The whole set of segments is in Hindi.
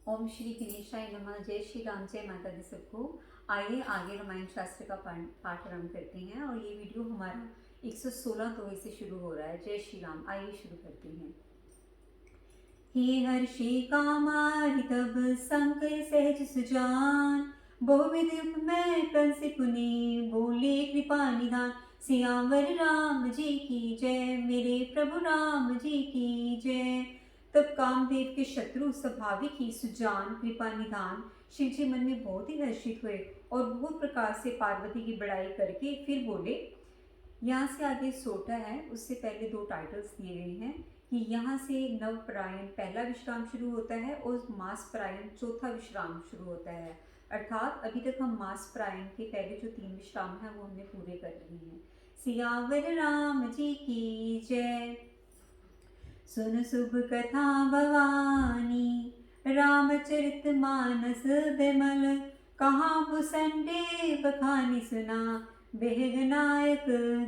ओम श्री गणेशाय नमः। जय श्री राम, जय माता दी सबको। आइए आगे रामायण शास्त्र का पाठ आरंभ करते हैं और ये वीडियो हमारा 116 दोहे से शुरू हो रहा है। जय श्री राम। आइए शुरू करते हैं। हे हर्षि कामारि तब संकर सहज सुजान, बहुविध उपमय कंस पुनि बोले कृपा निधान। सियावर राम जी की जय, मेरे प्रभु राम जी की जय। तब कामदेव के शत्रु स्वाभाविक ही सुजान कृपा निधान शिव जी मन में बहुत ही हर्षित हुए और बहुत प्रकार से पार्वती की बड़ाई करके फिर बोले। यहाँ से आगे सोटा है, उससे पहले दो टाइटल्स दिए गए हैं कि यहाँ से नवपरायण पहला विश्राम शुरू होता है और मासपरायण चौथा विश्राम शुरू होता है। अर्थात अभी तक हम मासपरायण के पहले जो 3 विश्राम हैं वो हमने पूरे कर लिए हैं। सियावर राम जी की जय। सुन शुभ कथा भवानी, रामचरित मानस बिमल। कहाँ भुसंडे बखानी सुना, बेहगनायक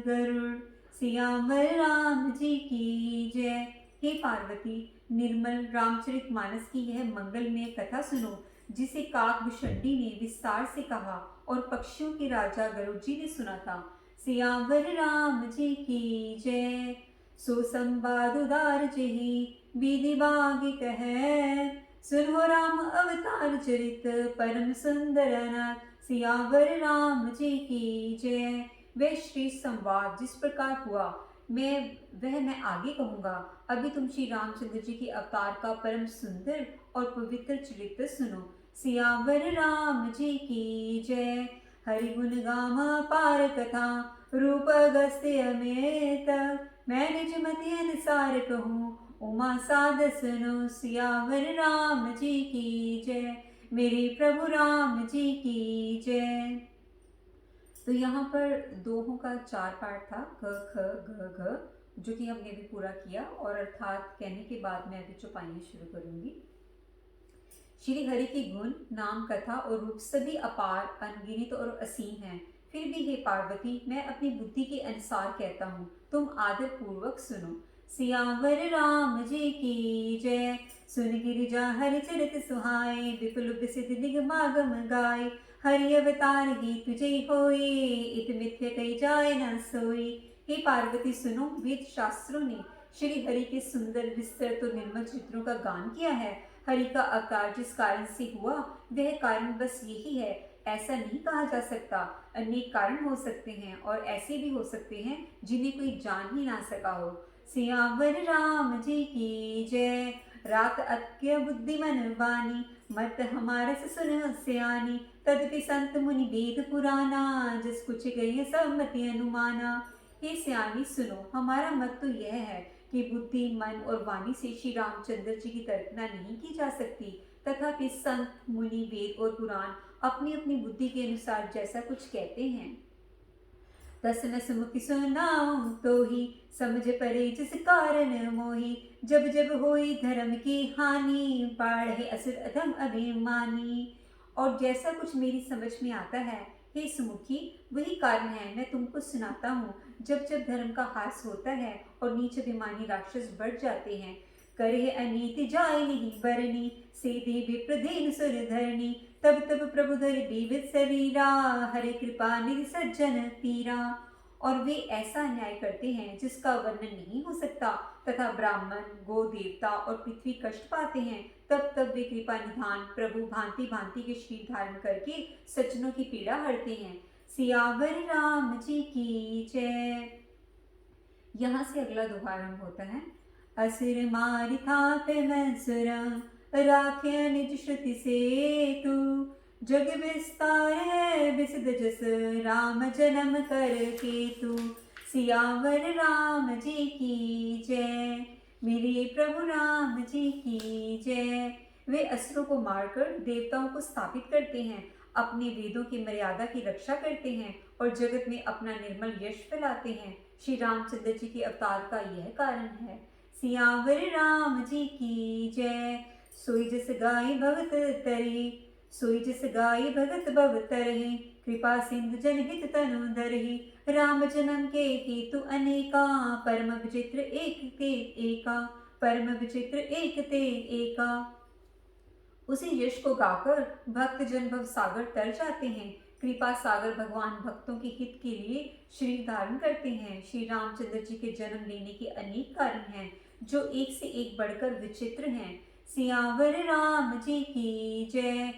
गरुड़। सियावर राम जी की जय। हे पार्वती, निर्मल रामचरित मानस की यह मंगलमय कथा सुनो, जिसे काकभूषणी ने विस्तार से कहा और पक्षियों के राजा गरुड़ जी ने सुना था। सियावर राम जी की जय। सो संवाद उदार जही, विधि बागी कहे। सुनो राम अवतार चरित, परम सुंदर नाथ। सियावर राम जी की जय। वह श्री संवाद जिस प्रकार हुआ मैं आगे कहूँगा। अभी तुम श्री रामचंद्र जी के अवतार का परम सुंदर और पवित्र चरित्र सुनो। सियावर राम जी की जय। हरि गुण गामा पार कथा, रूप अगस्त्य अमेत। मैं निज मति अनुसार कहूँ, उमा साध सुनो। सियावर राम जी की जय, मेरे प्रभु राम जी की जय। तो यहाँ पर दोहों का 4 पार्ट था, क ख ग घ, जो कि हमने भी पूरा किया और अर्थात कहने के बाद मैं अभी चौपाइयाँ शुरू करूंगी। श्री हरि की गुण, नाम, कथा और रूप सभी अपार, अनगिनत और असीम हैं। फिर भी हे पार्वती, मैं अपनी बुद्धि के अनुसार कहता हूँ, तुम आदर पूर्वक सुनो। सियावर राम जी की जय। सुन गिरिजा हरिचरित सुहाए, विपुल विसित निगमागम गाय। हरि अवतार ही तुझे होए, इत मिथ्य कही जाए न सोई। हे पार्वती सुनो, वेद शास्त्रों ने श्री हरि के सुंदर विस्तृत और निर्मल चित्रों का गान किया है। हरि का अवतार जिस कारण से हुआ वह कारण बस यही है, ऐसा नहीं कहा जा सकता। अनेक कारण हो सकते हैं और ऐसे भी हो सकते हैं जिन्हें कोई जान ही ना सका हो। सियावर राम जी की जय। रात अत्य बुद्धिमन बानी, मत हमारे से सुन सियानी। तदपि संत मुनि वेद पुराना, जिस कुछ गए सब मति अनुमाना। हे सियानी सुनो, हमारा मत तो यह है कि बुद्धि, मन और वाणी से श्री रामचंद्र जी की कल्पना नहीं की जा सकती। तथापि संत, मुनि, वेद और पुराण अपनी अपनी बुद्धि के अनुसार जैसा कुछ कहते हैं, दस न सुमुखि सुनाऊं तो ही, समझ परे जिस कारण मोही। जब जब होई धर्म की हानि, बाढ़े असुर अधम अभिमानी। और जैसा कुछ मेरी समझ में आता है, हे सुमुखी, वही कारण है मैं तुमको सुनाता हूँ। जब जब धर्म का हास होता है और नीच अभिमानी राक्षस बढ़ जाते हैं, करे अनीति जाय नहीं बरनी। सीधी विप्रधीन सुर धरनी, तब तब प्रभु धर बीवित शरीरा। हरे कृपा निधि सज्जन पीरा। और वे ऐसा न्याय करते हैं जिसका वर्णन नहीं हो सकता, तथा ब्राह्मण, गो देवता और पृथ्वी कष्ट पाते हैं। तब तब वे कृपा निधान प्रभु भांति भांति के शरीर धारण करके सज्जनों की पीड़ा हरते हैं। सियावर राम जी की जय। यहाँ से अगला दोहा आरंभ होता है। असुर मारि थापे मैसुरा, राखे निज श्रुति से तू। जग विस्तार है विसिद जस, राम जन्म कर केतु। सियावर राम जी की जय, मेरे प्रभु राम जी की जय। वे असुरों को मारकर देवताओं को स्थापित करते हैं, अपने वेदों की मर्यादा की रक्षा करते हैं और जगत में अपना निर्मल यश फैलाते हैं। श्री रामचंद्र जी के अवतार का यह कारण है। सियावर राम जी की जय। सोई जस गाय भगत तरे, सोई जस गाय भगत भव तरहि। कृपा सिंधु जनहित तनु धरहि, राम जन्म के हेतु अनेका। परम विचित्र एक ते एका, परम विचित्र एक ते एका। उसी यश को गाकर भक्त जन भव सागर तर जाते हैं। कृपा सागर भगवान भक्तों के हित के लिए शरीर धारण करते हैं। श्री रामचंद्र जी के जन्म लेने के अनेक कारण हैं जो एक से एक बढ़कर विचित्र हैं। सियावर राम जी की जय।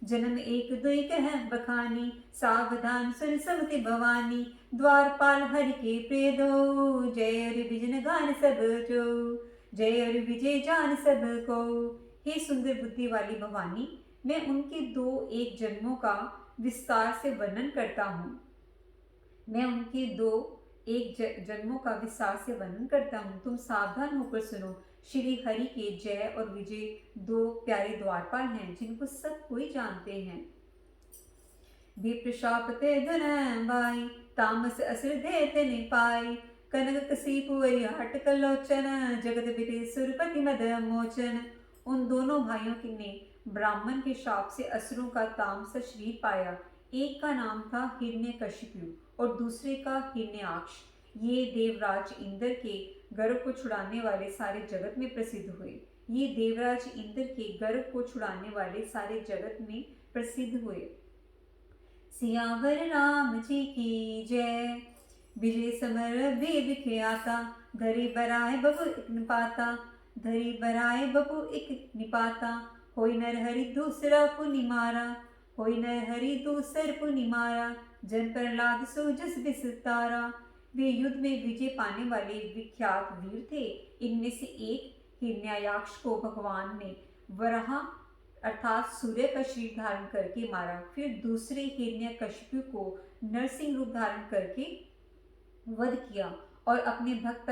जन्म एक दुई कह बखानी, सावधान सुन सुमति भवानी। द्वारपाल हरि के प्रिय दो, जय हरि विजन गान सब जो। जय हरि विजय जान सब को। हे सुंदर बुद्धि वाली भवानी, मैं उनके दो एक जन्मों का विस्तार से वर्णन करता हूँ। मैं उनके दो एक जन्मों का विस्तार से वर्णन करता हूँ। तुम सावधान होकर सुनो। श्री हरि के जय और विजय दो प्यारे द्वारपाल हैं जिनको सब कोई जानते हैं। विप्रशापते धन भाई, तामस असुर देते ने पाई। कनक कसीपु हट कलोचन, जगत बिते सुरपति मद मोचन। उन दोनों भाइयों ने ब्राह्मण के शाप से असुरों का तामस शरीर पाया। एक का नाम था हिरण्यकशिपु और दूसरे का हिरण्याक्ष। ये देवराज इंद्र के गर्व को छुड़ाने वाले सारे जगत में प्रसिद्ध हुए। ये देवराज इंद्र के गर्व को छुड़ाने वाले सारे जगत में प्रसिद्ध हुए। सियावर राम जी की जय। विजय समर वे विख्याता, धरी बराए बबु एक निपाता। धरी बराए बबु एक निपाता, होई नर हरि दूसरा पुनि मारा। होई नर हरि दूसर पुनि मारा, जन प्रहलाद सो जस विस्तारा। वे युद्ध में विजय पाने वाले विख्यात वीर थे। इनमें से एक हिरण्याक्ष को भगवान ने वराह अर्थात सूर्य का शरीर धारण करके मारा। फिर दूसरे हिरण्यकशिपु को नरसिंह रूप धारण करके वध किया और अपने भक्त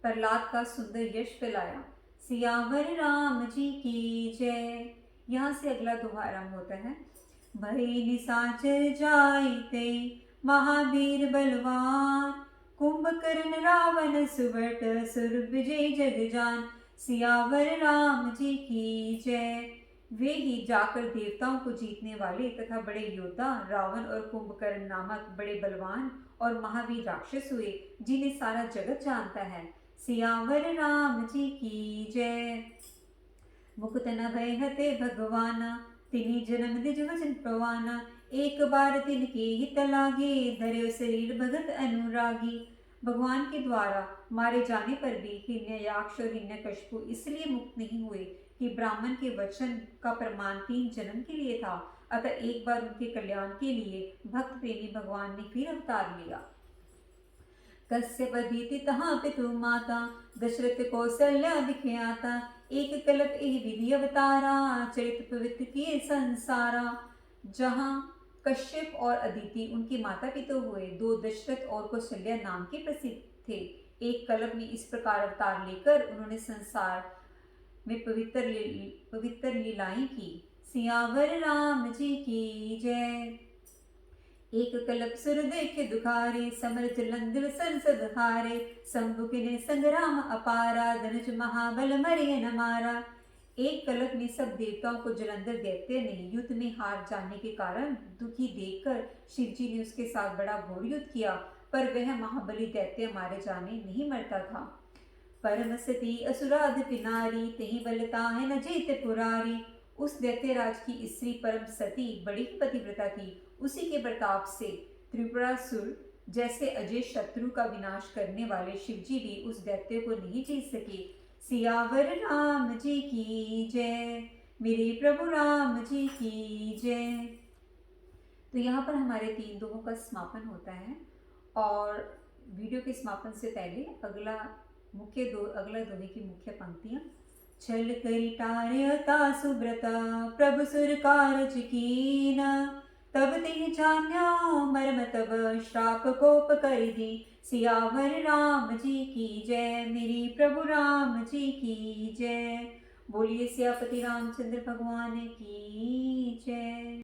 प्रहलाद का सुंदर यश फैलाया। सियावर राम जी की जय। यहाँ से अगला दोहा आरंभ होता है। भई निशाचर जाइते, महावीर बलवान। कुंभकर्ण रावण सुबट, सुर विजय जग जान। सियावर राम जी की जय। वे ही जाकर देवताओं को जीतने वाले तथा बड़े योद्धा रावण और कुंभकर्ण नामक बड़े बलवान और महावीर राक्षस हुए, जिन्हें सारा जगत जानता है। सियावर राम जी की जय। मुकुत न भय हते भगवाना, तिनि जन्म दिज वचन पवाना। एक बार तिनके हित लागे, धर्यो शरीर भगत अनुरागी। भगवान के द्वारा मारे जाने पर भी हिरण्याक्ष और हिरण्यकशिपु इसलिए मुक्त नहीं हुए कि ब्राह्मण के वचन का प्रमाण 3 जन्म के लिए था। अतः एक बार उनके कल्याण के लिए भक्त प्रेमी भगवान ने फिर अवतार लिया। कश्यप अदिति तहाँ पितु माता, दशरथ कौशल्या विख्याता। एक कल्प एहि विधि अवतारा, चरित पवित्र किए संसारा। जहाँ कश्यप और अदिति उनके माता पिता हुए, 2 दशरथ और कौशल्या नाम के प्रसिद्ध थे। एक कल्प में इस प्रकार अवतार लेकर उन्होंने संसार में पवित्र लीलाएं की। सियावर राम जी की जय। एक कल्प सुर देखे दुखारे, समर जलंधर संसद हारे। शंभु ने संग्राम अपारा, धनुष महाबल मरे न मारा। एक कल्प में सब देवताओं को जलंधर दैत्य ने युद्ध में हार जाने के कारण दुखी देखकर शिवजी ने उसके साथ बड़ा घोर युद्ध किया, पर वह महाबली दैत्य मारे जाने नहीं मरता था। परम सती असुराध पिनारी, तेहि बलता है न जीत पुरारी। उस दैत्यराज की स्त्री परम सती बड़ी पतिव्रता थी। उसी के प्रताप से त्रिपुरासुर जैसे अजय शत्रु का विनाश करने वाले शिवजी भी उस दैत्य को नहीं जीत सके। सियावर राम जी की जय। मेरे प्रभु राम जी की जय। तो यहाँ पर हमारे 3 दोहों का समापन होता है और वीडियो के समापन से पहले अगला दोहे की मुख्य पंक्तियाँ। छल करी टार्यता सुब्रता, प्रभु सुर कारज कीना। तब ते जान्यो मर्म तब, श्राप कोप कर दी। सियावर राम जी की जय। मेरी प्रभु राम जी की जय। बोलिए सियापति रामचंद्र भगवान की जय।